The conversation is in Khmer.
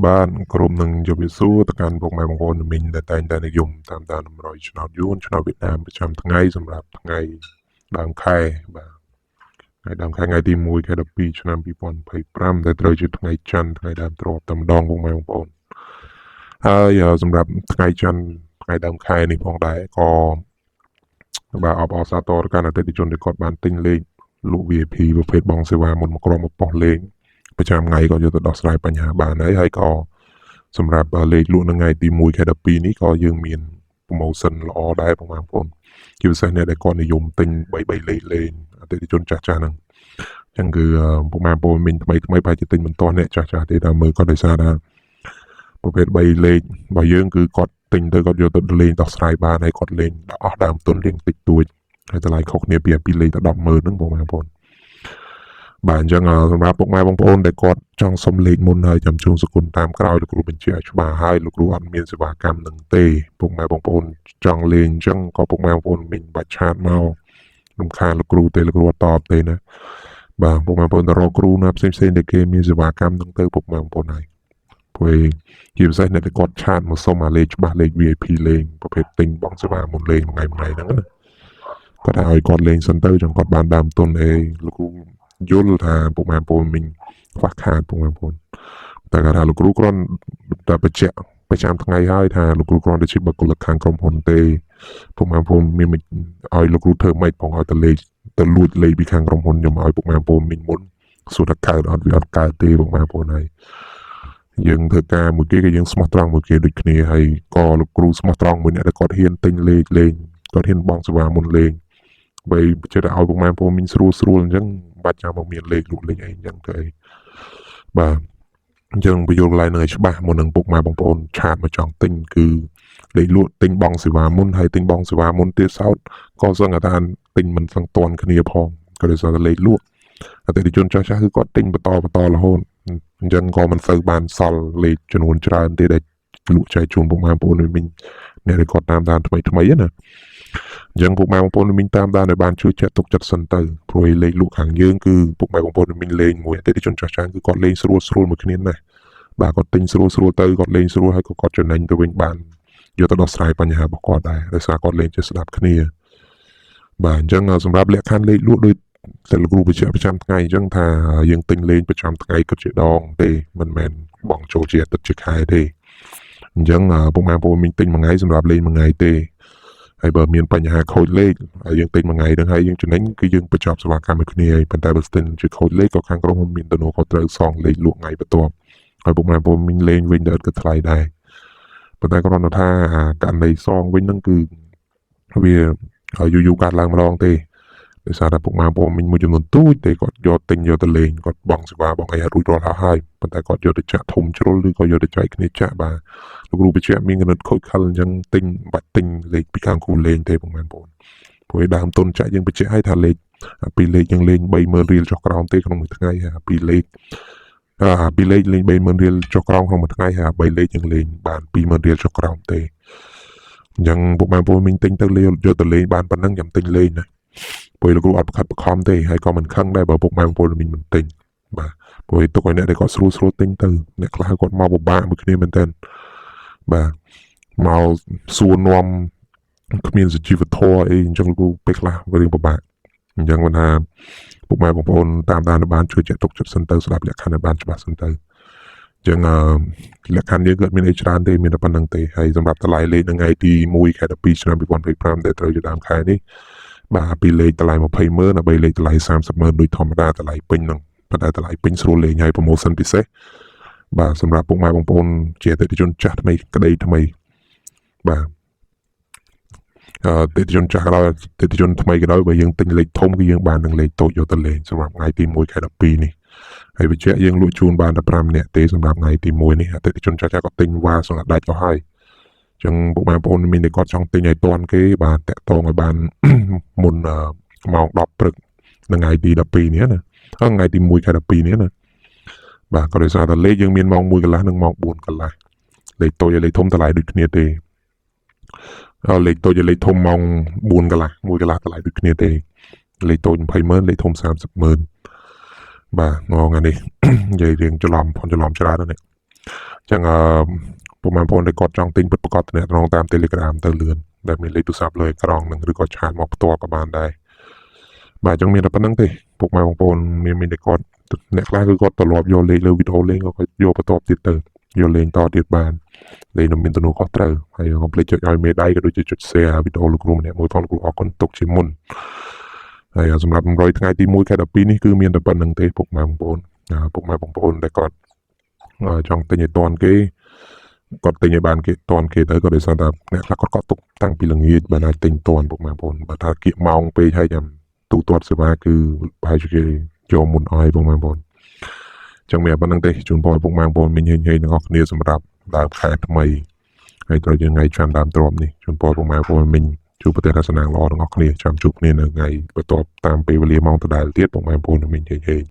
បានក្រុមនឹងជម្រាបសួរទៅកាន់ពុកម៉ែបងប្អូនមីងដែលតែងតែនិយមតាមដានតម្រុយឆ្នោតយួនឆ្នោតវៀតណាមប្រចាំថ្ងៃសម្រាប់ថ្ងៃដើមខែបាទថ្ងៃដើមខែថ្ងៃទី1ខែ12ឆ្នាំ2025ដែលត្រូវជាថ្ងៃច័ន្ទថ្ងៃដើមទ្របតែម្ដងពុកម៉ែបងប្អូនហើយសម្រាប់ថ្ងៃច័ន្ទថ្ងៃដើមខែនេះផងដែរក៏បាទអបអរសាទរកាន់អតិថិជនដែលគាត់បានទិញលេខលក់ VIP ប្រភេទបងសេវាមុនមកក្រុមមកប៉ុសលេខប្រចាំថ្ងៃក៏យកទៅដោះស្រាយបញ្ហាបានហើយក៏សម្រាប់លេខលក់នៅថ្ងៃទី1ខែ12នេះក៏យើងមាន promotion ល្អដែរបងប្អូនជាពិសេសអ្នកដែលគាត់និយមទិញ3លេខលេងអតិថិជនចាស់ហ្នឹងអញ្ចឹងគឺពុកម៉ែបងប្អូនមីងថ្មីប្រហែលជាទិញមិនទាន់អ្នកចាស់ទេតែមើលគាត់ដោយសារថាប្រភេទ3លេខរបស់យើងគឺគាត់ទិញទៅគាត់យកទៅលេងដោះស្រាយបានហើយគាត់លេងដល់អស់ដើមទុនរៀងតិចតួចហើយតម្លៃខុសគ្នាពី2លេខទៅ 10,000 ហ្នឹងបងប្អូនបាទអញ្ចឹងសម្រាប់ពុកម៉ែបងប្អូនដែលគាត់ចង់សុំលេខមុនហើយចាំជួងសគុណតាមក្រោយលោកគ្រូបញ្ជាក់ច្បាស់ហើយលោកគ្រូអត់មានសេវាកម្មនឹងទេពុកម៉ែបងប្អូនចង់លេងអញ្ចឹងក៏ពុកម៉ែបងប្អូនមិនបាច់ឆាតមករំខានលោកគ្រូទេលោកគ្រូអត់តបទេណាបាទពុកម៉ែបងប្អូនទៅរកគ្រូណាផ្សេងដែលគេមានសេវាកម្មនឹងទៅពុកម៉ែបងប្អូនហើយព្រោះជាពិសេសអ្នកដែលគាត់ឆាតមកសុំអាលេខច្បាស់លេខ VIP លេងប្រភេទទិញបងសេវាមុនលេងថ្ងៃហ្នឹងណាគាត់ឲ្យគាត់លេងសិនទៅចង់គាត់បានដើមទុនលោកគ្រូយល់ថាពុកម៉ែបងប្អូនមីងខ្វះខាតពុកម៉ែបងប្អូនតែគាត់ថាលោកគ្រូគ្រាន់តែបញ្ជាក់ប្រចាំថ្ងៃហើយថាលោកគ្រូគ្រាន់តែជាបុគ្គលិកខាងក្រុមហ៊ុនទេពុកម៉ែបងប្អូនមានឲ្យលោកគ្រូធ្វើម៉េចផងឲ្យទៅលេខទៅលួចលេខពីខាងក្រុមហ៊ុនខ្ញុំឲ្យពុកម៉ែបងប្អូនមីងមុនសួរថាកើតអត់វាអត់កើតទេពុកម៉ែបងប្អូនហើយយើងធ្វើការមួយគេក៏យើងស្មោះត្រង់មួយគេដូចគ្នាហើយក៏លោកគ្រូស្មោះត្រង់មួយអ្នកដែលគាត់ហ៊ានទិញលេខលេងគាត់ហ៊ានបងសេវាមុនលេងបីចេះតែឲ្យពុកម៉ែបងប្អូនមីងស្រួលអញ្ចឹងបាច់ចាំមកមានលេខលក់លេខអីអញ្ចឹងទៅអីបាទអញ្ចឹងបញ្យល់កន្លែងនឹងឲ្យច្បាស់មុននឹងពុកម៉ែបងប្អូនឆាតមកចង់ទិញគឺលេខលក់ទិញបងសេវាមុនហើយទិញបងសេវាមុនទៀតសោតក៏សឹងថាទិញមិនសឹងតន់គ្នាផងក៏ដោយសារតែលេខលក់អតិថិជនចាស់គឺគាត់ទិញបន្តរហូតអញ្ចឹងក៏មិនសូវបានសល់លេខចំនួនច្រើនទេដែលលក់ចែកជូនពុកម៉ែបងប្អូនមីងអ្នកដែលគាត់តាមដានថ្មីណាអញ្ចឹងពុកម៉ែបងប្អូនមីងតាមដានឲ្យបានជួយចាត់ទុកចិត្តសិនទៅព្រោះលេខលក់ខាងយើងគឺពុកម៉ែបងប្អូនមីងលេងមួយអតិថិជនចាស់គឺគាត់លេងស្រួលមួយគ្នាណាបាទគាត់ទិញស្រួលទៅគាត់លេងស្រួលហើយក៏គាត់ចំណេញទៅវិញបានយកទៅដោះស្រាយបញ្ហារបស់គាត់ដែរដោយសារគាត់លេងចេះស្ដាប់គ្នាបាទអញ្ចឹងសម្រាប់លក្ខខណ្ឌលេខលក់ដូចតែលោកគ្រូបញ្ជាក់ប្រចាំថ្ងៃអញ្ចឹងថាយើងទិញលេងប្រចាំថ្ងៃគិតជាដងទេមិនមែនបងចូលជាអាទិត្យជាខែទេអញ្ចឹងពុកម៉ែបងប្អូនមីងទិញមួយថ្ងៃសម្រាប់លេងមួយថ្ងៃទេហើយបើមានបញ្ហាខូចលេខហើយយើងទិញមួយថ្ងៃហ្នឹងហើយយើងចំណេញគឺយើងបញ្ចប់សេវាកម្មគ្នាហើយប៉ុន្តែបើស្ទិនជាខូចលេខក៏ខាងក្រុមហ៊ុនមានទំនួលខុសត្រូវសងលេខលក់ថ្ងៃបន្ទាប់ហើយពុកម៉ែបងប្អូនមីងលេងវិញទៅឥតគិតថ្លៃដែរប៉ុន្តែគ្រាន់តែថាករណីសងវិញហ្នឹងគឺវាយូរកាត់ឡើងម្ដងទេដោយសារតែពុកម៉ែបងប្អូនមីងមួយចំនួនទូចទេគាត់យកទិញយកទៅលេងគាត់បងសេវាបងអីរួចរាល់ហើយប៉ុន្តែគាត់យកទៅចាក់ធំជ្រុលឬក៏យកទៅចែកគ្នាចាក់បាទលោកគ្រូបញ្ជាក់មានគណិតខូចខលអញ្ចឹងទិញបាច់ទិញលេខពីខាងគ្រូលេងទេពុកម៉ែបងប្អូនព្រោះដើមទុនចាក់យើងបញ្ជាក់ឲ្យថាលេខពីលេខយើងលេង 30,000 រៀលចុះក្រោមទេក្នុងមួយថ្ងៃហើយពីលេខលេង 30,000 រៀលចុះក្រោមក្នុងមួយថ្ងៃហើយ3លេខយើងលេងបាន 20,000 រៀលចុះក្រោមទេអញ្ចឹងពុកម៉ែបងប្អូនមីងទិញទៅលេងយកទៅលេងបានប៉ុណ្ណឹងចាំទិញលេងណាព្រោះលោកគ្រូអត់បង្ខិតបង្ខំទេហើយក៏មិនខឹងដែរបើពុកម៉ែបងប្អូនមីងមិនទិញបាទព្រោះទុកឲ្យអ្នកដែលគាត់ស្រួលទិញទៅអ្នកខ្លះគាត់មកពិបាកមួយគ្នាមែនតើបាទមកសួរនាំគ្មានសុជីវធម៌អីអញ្ចឹងលោកគ្រូពេលខ្លះវារឿងពិបាកអញ្ចឹងមិនថាពុកម៉ែបងប្អូនតាមដានបានជួយចាត់ទុកចិត្តសិនទៅស្ដាប់លក្ខខណ្ឌឲ្យបានច្បាស់សិនទៅអញ្ចឹងលក្ខខណ្ឌយើងគឺមានអីច្រើនទេមានតែប៉ុណ្្នឹងទេហើយសម្រាប់តម្លៃលេខនៅថ្ងៃទី1ខែ12ឆ្នាំ2025ដែលត្រូវជាដើមខែនេះបាទពីលេខតម្លៃ 20,000 ដល់លេខតម្លៃ 30,000 ដូចធម្មតាតម្លៃពេញហ្នឹងប៉ុន្តែតម្លៃពេញស្រួលលេងហើយ promotion ពិសេសបាទសម្រាប់ពុកម៉ែបងប្អូនជាអតិថិជនចាស់ថ្មីក្តីថ្មីបាទអតិថិជនចាស់ក៏ដោយអតិថិជនថ្មីក៏ដោយបើយើងទិញលេខធំគឺយើងបាននឹងលេខតូចយកទៅលេងសម្រាប់ថ្ងៃទី1ខែ12នេះហើយបញ្ជាក់យើងលក់ជូនបានតែ5នាក់ទេសម្រាប់ថ្ងៃទី1នេះអតិថិជនចាស់ក៏ទិញវ៉ាសង្កត់ដាច់អស់ហើយចឹងពុកម៉ែបងប្អូនមានតែគាត់ចង់ទិញឲ្យតាន់គេបាទតាក់ទងឲ្យបានមុនម៉ោង 10 ព្រឹកនៅថ្ងៃទី12នេះណាថ្ងៃទី1ខែ12នេះណាបាទក៏ដោយសារតែលេខយើងមានម៉ោង1កន្លះនិងម៉ោង4កន្លះលេខតូចឲ្យលេខធំតម្លៃដូចគ្នាទេលេខតូចឲ្យលេខធំម៉ោង4កន្លះ1កន្លះតម្លៃដូចគ្នាទេលេខតូច 20,000 លេខធំ 30,000 បាទងងនេះនិយាយរឿងច្រឡំច្រើនណាស់ ចឹងពុកម៉ែបងប្អូនដែលគាត់ចង់ទិញពិតប្រាកដទំនាក់ទំនងតាម Telegram ទៅលឿនដែលមានលេខទូរស័ព្ទលើអេក្រង់នឹងឬក៏ឆាតមកផ្ទាល់ក៏បានដែរបាទអញ្ចឹងមានតែប៉ុណ្្នឹងទេពុកម៉ែបងប្អូនមានតែគាត់អ្នកខ្លះគឺគាត់ត្រឡប់យកលេខលើវីដេអូលេងក៏គាត់យកបន្ទាប់ទៀតទៅយកលេងតទៀតបានលេងនឹងមានទំនួលខុសត្រូវហើយកុំភ្លេចចុចឲ្យមេដៃក៏ដូចជាចុច share វីដេអូលោកគ្រូម្នាក់មួយផងលោកគ្រូអរគុណទុកជាមុនហើយសម្រាប់100ថ្ងៃទី1ខែ12នេះគឺមានតែប៉ុណ្្នឹងទេពុកម៉ែបងប្អូនពុកម៉ែបងប្អូនដែលគាត់ចង់ទិញឲ្យតាន់គេគាត់ទិញឲ្យបានគេតាន់គេទៅក៏ដោយសារតែអ្នកខ្លះគាត់ទុកតាំងពីល្ងាចបានអាចទិញតាន់ពុកម៉ែបងប្អូនបើថាគៀកម៉ោងពេកហើយចាំទូទាត់សេវាគឺប្រហែលជាគេចូលមុនអស់ពុកម៉ែបងប្អូនចឹងមានប៉ុណ្្នឹងទេជូនពរពុកម៉ែបងប្អូនមិញហេងទាំងអស់គ្នាសម្រាប់ដើមខែថ្មីហើយត្រូវយើងថ្ងៃឆ្នាំដើមទ្រាំនេះជូនពរពុកម៉ែបងប្អូនមិញជួបប្រទេសសាសនាល្អទាំងអស់គ្នាចាំជួបគ្នានៅថ្ងៃបន្ទាប់តាមពេលវេលាម៉ោងដដែលទៀតពុកម៉ែបងប្អូនមិញហេង